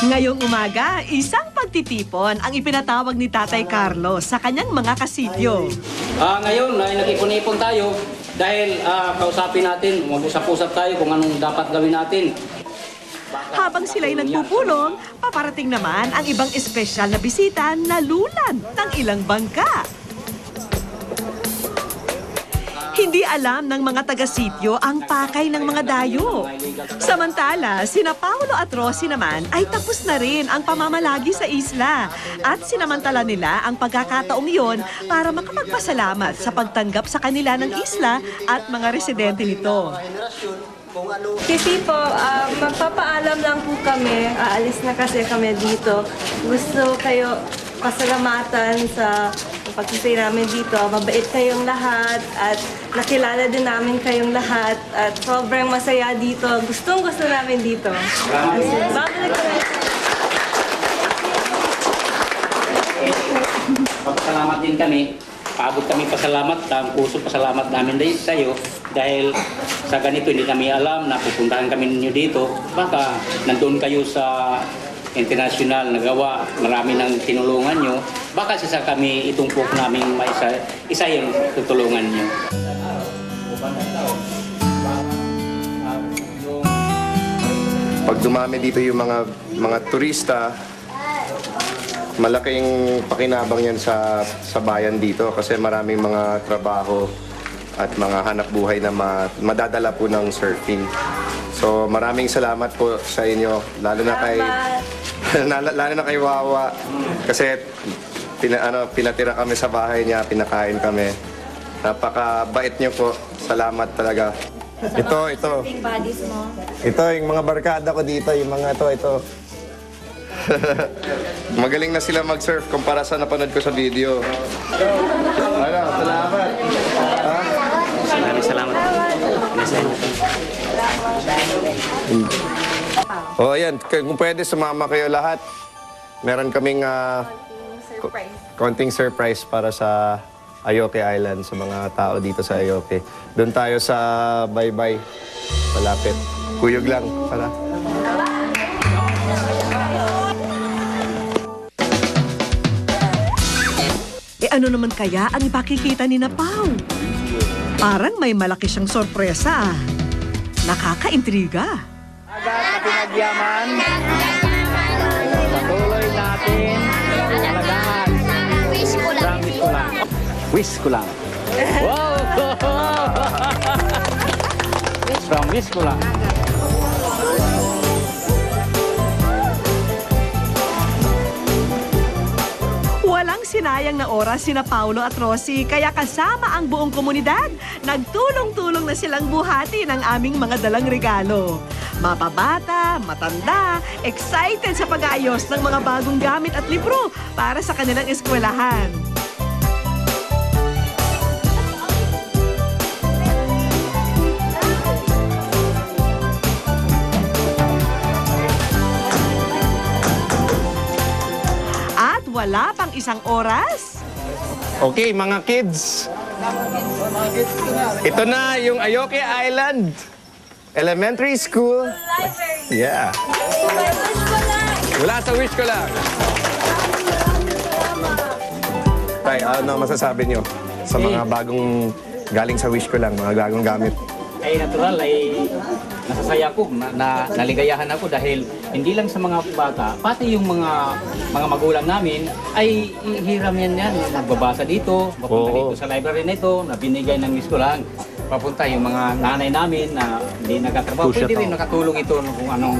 Ngayong umaga, isang pagtitipon ang ipinatawag ni Tatay Carlos sa kanyang mga kasityo. Ngayon ay nag-ipon-ipon tayo dahil kausapin natin, mag-usap-usap tayo kung anong dapat gawin natin. Habang sila'y nagpupulong, paparating naman ang ibang espesyal na bisita na lulad ng ilang bangka. Hindi alam ng mga taga-sityo ang pakay ng mga dayo. Samantala, sina Paulo at Rosie naman ay tapos na rin ang pamamalagi sa isla at sinamantala nila ang pagkakataong iyon para makapagpasalamat sa pagtanggap sa kanila ng isla at mga residente nito. Kasi po, magpapaalam lang po kami. Aalis na kasi kami dito. Gusto kayo pasalamatan sa pagkisay namin dito. Mabait kayong lahat at nakilala din namin kayong lahat at sobrang masaya dito. Gustong-gusto namin dito. Babalik kami. Papasalamat din kami. Paabot kami pasalamat, ang puso pasalamat namin din sa iyo dahil sa ganito hindi kami alam na pupuntahan kami ninyo dito. Baka nandun kayo sa international na gawa, marami nang tinulungan nyo. Baka sa kami itumpok namin isa yung tutulungan nyo. Pag dumami dito yung mga turista, malaking pakinabang yan sa bayan dito kasi maraming mga trabaho at mga hanap buhay na madadala po ng surfing. So maraming salamat po sa inyo, lalo na kay Wawa kasi pinatira kami sa bahay niya, pinakain kami. Napakabait niyo po. Salamat talaga. Ito. Ito yung mga barkada ko dito, yung mga ito. Magaling na sila mag-surf kumpara sa napanood ko sa video. Salamat. Maraming salamat. O ayan, kung pwede sumama kayo lahat. Meron kaming konting surprise para sa Ayoke Island, sa mga tao dito sa Ayoke. Doon tayo sa Bye-Bye. Malapit. Kuyog lang. Tara. Ano naman kaya ang ipakikita ni Pao? Parang may malaki siyang sorpresa. Nakakaintriga. Agad na pinagyaman, patuloy natin alagaan. Wish ko lang. Wow! Wish ko lang. Walang sinayang na oras sina Paulo at Rosie kaya kasama ang buong komunidad, nagtulong-tulong na silang buhati ng aming mga dalang regalo. Mapabata, matanda, excited sa pag-aayos ng mga bagong gamit at libro para sa kanilang eskwelahan. Wala pang isang oras. Okay, mga kids. Ito na yung Ayoke Island Elementary School. Yeah. Mula sa wish ko lang. Tay, ano masasabi nyo sa mga bagong galing sa wish ko lang, mga bagong gamit? Ay natural, ay nasasaya ko, naligayahan ako dahil hindi lang sa mga bata, pati yung mga magulang namin ay hiram yan, nagbabasa dito, papunta dito sa library na ito, na binigay ng eskwelahan. Papunta yung mga nanay namin na hindi nagkatrabaho, pwede rin nakatulong ito kung ano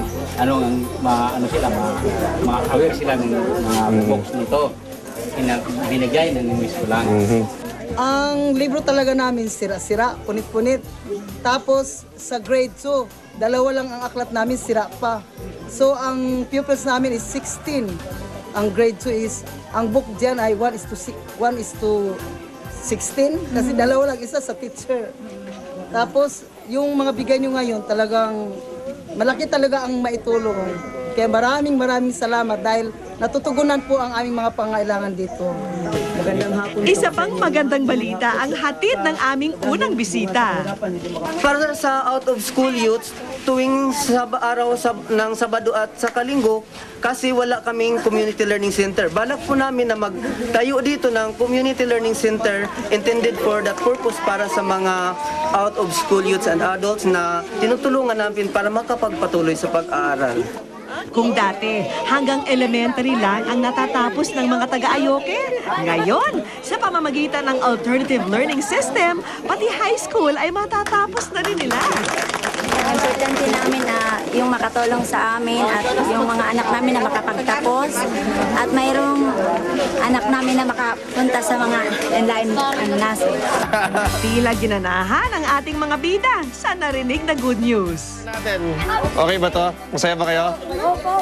sila, ma-aware sila ng mga books nito. Binigay ng eskwelahan. Ang libro talaga namin sira-sira, punit-punit. Tapos sa grade 2, dalawa lang ang aklat namin, sira pa. So ang pupils namin is 16. Ang grade 2 is, ang book dyan ay 1:16 kasi dalawa lang, isa sa teacher. Tapos yung mga bigay nyo ngayon talagang malaki talaga ang maitulong. Kaya maraming salamat dahil natutugunan po ang aming mga pangailangan dito. Isa pang magandang balita ang hatid ng aming unang bisita. Para sa out-of-school youths, tuwing araw ng Sabado at sa Kalinggo, kasi wala kaming community learning center. Balak po namin na magtayo dito ng community learning center intended for that purpose para sa mga out-of-school youths and adults na tinutulungan namin para makapagpatuloy sa pag-aaral. Kung dati, hanggang elementary lang ang natatapos ng mga taga-Ayoke, ngayon, sa pamamagitan ng alternative learning system, pati high school ay matatapos na rin nila. Importante namin na yung makatulong sa amin at yung mga anak namin na makapagtapos at mayroong anak namin na makapunta sa mga online nasa. Tila ginanahan ang ating mga bida sa narinig na good news. Natin. Okay ba to? Masaya ba kayo? Opo.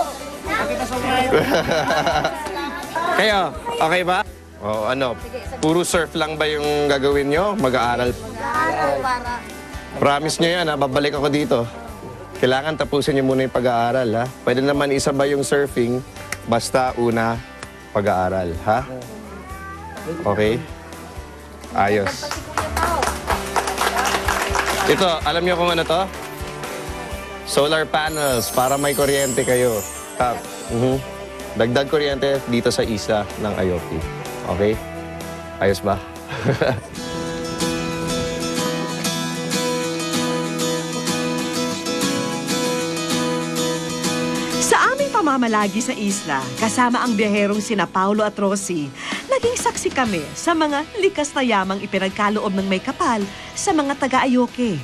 Kayo, okay ba? O ano, puro surf lang ba yung gagawin nyo? Mag-aaral? Promise nyo yan ha, babalik ako dito. Kailangan tapusin nyo muna yung pag-aaral ha. Pwede naman isabay yung surfing, basta una pag-aaral ha. Okay? Ayos. Ito, alam nyo kung ano to? Solar panels para may kuryente kayo. Dagdag kuryente dito sa isla ng Ayoki. Okay? Ayos ba? Sa aming pamamalagi sa isla, kasama ang biyaherong sina Paulo at Rosie, naging saksi kami sa mga likas na yamang ipinagkaloob ng may kapal sa mga taga-Ayoke.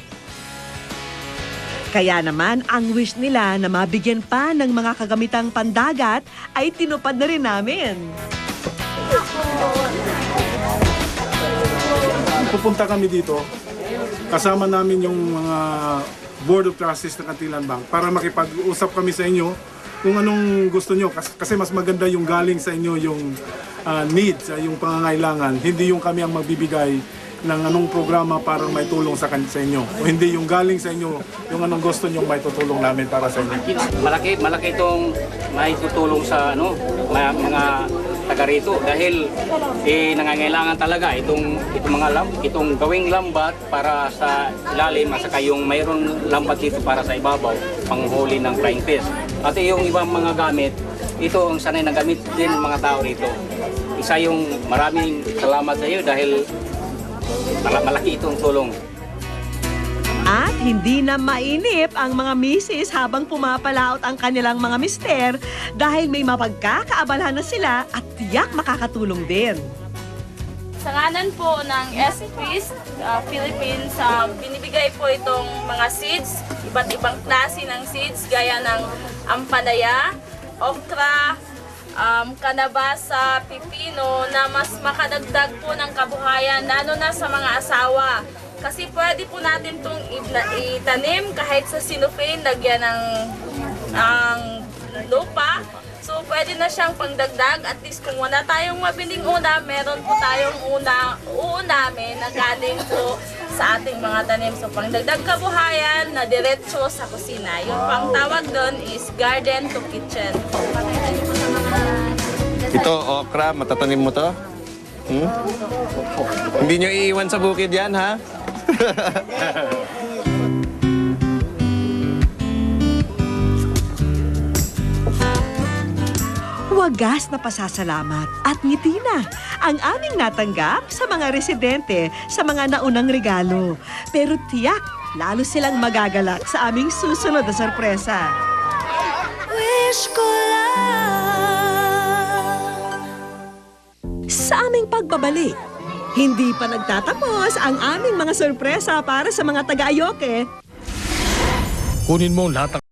Kaya naman, ang wish nila na mabigyan pa ng mga kagamitang pandagat ay tinupad na rin namin. Pupunta kami dito, kasama namin yung mga Board of Trustees ng Kantilan Bank para makipag-usap kami sa inyo kung anong gusto nyo. Kasi mas maganda yung galing sa inyo yung needs, yung pangangailangan. Hindi yung kami ang magbibigay ng anong programa para may tulong sa inyo. O hindi yung galing sa inyo, yung anong gusto nyo may tutulong namin para sa inyo. Malaki itong may tutulong sa mga taga rito dahil nangangailangan talaga itong gawing lambat para sa ilalim at saka yung mayroon lambat dito para sa ibabaw panghuli ng flying fish. At yung ibang mga gamit, ito ang sanay na gamit din ng mga tao rito. Isa yung maraming salamat sa iyo dahil malaki itong tulong. At hindi na mainip ang mga misis habang pumapalaot ang kanilang mga mister dahil may mapagkakaabalahan na sila at tiyak makakatulong din. Sa ngalan po ng SFIS Philippines, binibigay po itong mga seeds, iba't ibang klase ng seeds gaya ng ampalaya, okra, kalabasa, pipino na mas makadagdag po ng kabuhayan lalo na sa mga asawa. Kasi pwede po natin itong itanim kahit sa cellophane, lagyan ng lupa. So pwede na siyang pangdagdag, at least kung wala tayong mabiling ulam, meron po tayong uunamin na galing po sa ating mga tanim. So pangdagdag kabuhayan na diretso sa kusina. Yung pang tawag doon is garden to kitchen. Ito, okra, matatanim mo to? Hindi nyo iiwan sa bukid yan, ha? Wagas na pasasalamat at ngiti na ang aming natanggap sa mga residente sa mga naunang regalo. Pero tiyak, lalo silang magagalak sa aming susunod na sorpresa. Wish ko Sa aming pagbabalik, hindi pa nagtatapos ang aming mga sorpresa para sa mga taga-Ayoke. Kunin mo lahat ng